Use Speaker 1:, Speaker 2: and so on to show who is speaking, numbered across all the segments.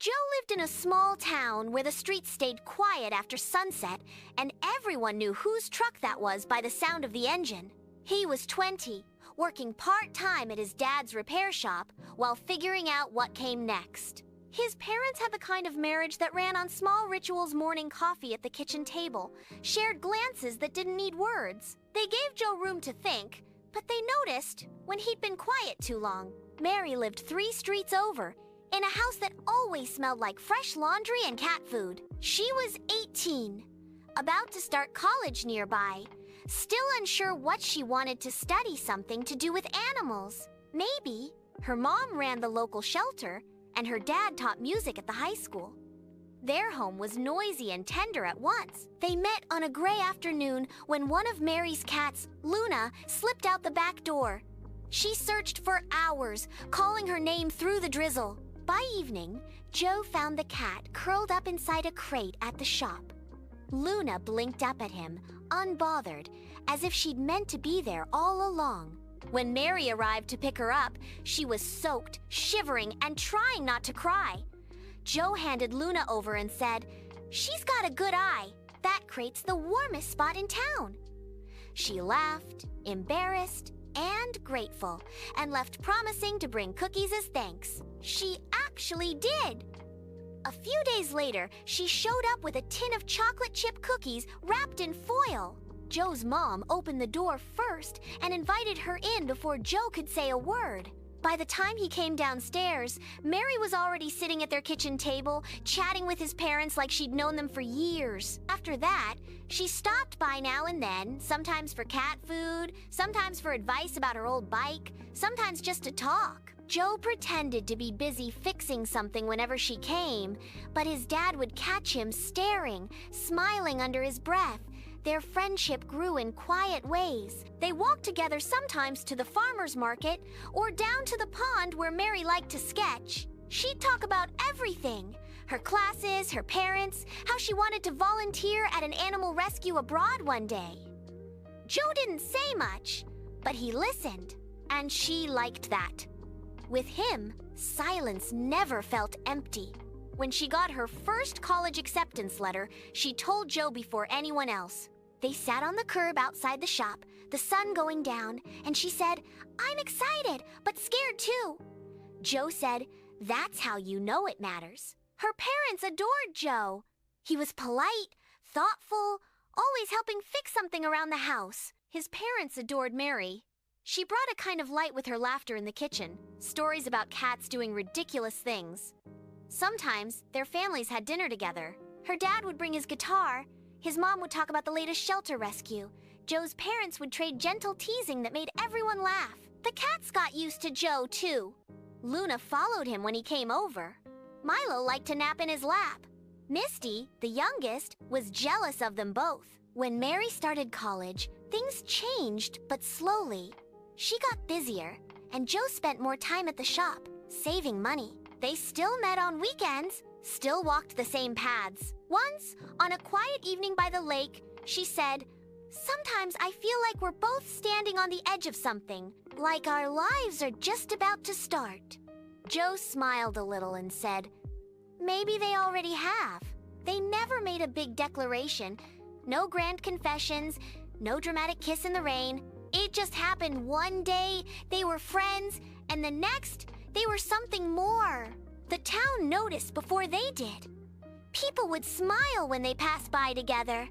Speaker 1: Joe lived in a small town where the streets stayed quiet after sunset, and everyone knew whose truck that was by the sound of the engine. He was 20, working part-time at his dad's repair shop while figuring out what came next. His parents had the kind of marriage that ran on small rituals, morning coffee at the kitchen table, shared glances that didn't need words. They gave Joe room to think, but they noticed when he'd been quiet too long. Mary lived 3 streets over, in a house that always smelled like fresh laundry and cat food. She was 18, about to start college nearby, still unsure what she wanted to study, something to do with animals. Maybe. Her mom ran the local shelter, and her dad taught music at the high school. Their home was noisy and tender at once. They met on a gray afternoon when one of Mary's cats, Luna, slipped out the back door. She searched for hours, calling her name through the drizzle. By evening, Joe found the cat curled up inside a crate at the shop. Luna blinked up at him, unbothered, as if she'd meant to be there all along. When Mary arrived to pick her up, she was soaked, shivering, and trying not to cry. Joe handed Luna over and said, "She's got a good eye. That crate's the warmest spot in town." She laughed, embarrassed, and grateful, and left promising to bring cookies as thanks. She actually did. A few days later, she showed up with a tin of chocolate chip cookies wrapped in foil. Joe's mom opened the door first and invited her in before Joe could say a word. By the time he came downstairs, Mary was already sitting at their kitchen table, chatting with his parents like she'd known them for years. After that, she stopped by now and then, sometimes for cat food, sometimes for advice about her old bike, sometimes just to talk. Joe pretended to be busy fixing something whenever she came, but his dad would catch him staring, smiling under his breath. Their friendship grew in quiet ways. They walked together sometimes to the farmer's market or down to the pond where Mary liked to sketch. She'd talk about everything: her classes, her parents, how she wanted to volunteer at an animal rescue abroad one day. Joe didn't say much, but he listened, and she liked that. With him, silence never felt empty. When she got her first college acceptance letter, she told Joe before anyone else. They sat on the curb outside the shop, the sun going down, and she said, "I'm excited, but scared too." Joe said, "That's how you know it matters." Her parents adored Joe. He was polite, thoughtful, always helping fix something around the house. His parents adored Mary. She brought a kind of light with her laughter in the kitchen, stories about cats doing ridiculous things. Sometimes, their families had dinner together. Her dad would bring his guitar. His mom would talk about the latest shelter rescue. Joe's parents would trade gentle teasing that made everyone laugh. The cats got used to Joe, too. Luna followed him when he came over. Milo liked to nap in his lap. Misty, the youngest, was jealous of them both. When Mary started college, things changed, but slowly. She got busier, and Joe spent more time at the shop, saving money. They still met on weekends, still walked the same paths. Once, on a quiet evening by the lake, she said, "Sometimes I feel like we're both standing on the edge of something, like our lives are just about to start." Joe smiled a little and said, "Maybe they already have." They never made a big declaration, no grand confessions, no dramatic kiss in the rain. It just happened one day, they were friends, and the next, they were something more. The town noticed before they did. People would smile when they passed by together.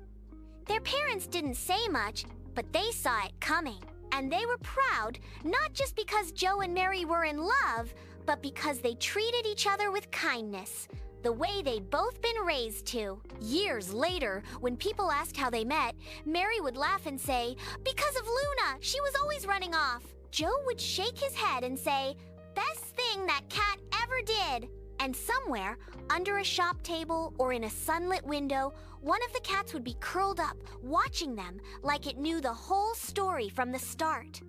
Speaker 1: Their parents didn't say much, but they saw it coming. And they were proud, not just because Joe and Mary were in love, but because they treated each other with kindness, the way they'd both been raised to. Years later, when people asked how they met, Mary would laugh and say, "Because of Luna, she was always running off." Joe would shake his head and say, "Best thing that cat ever did." And somewhere, under a shop table or in a sunlit window, one of the cats would be curled up, watching them like it knew the whole story from the start.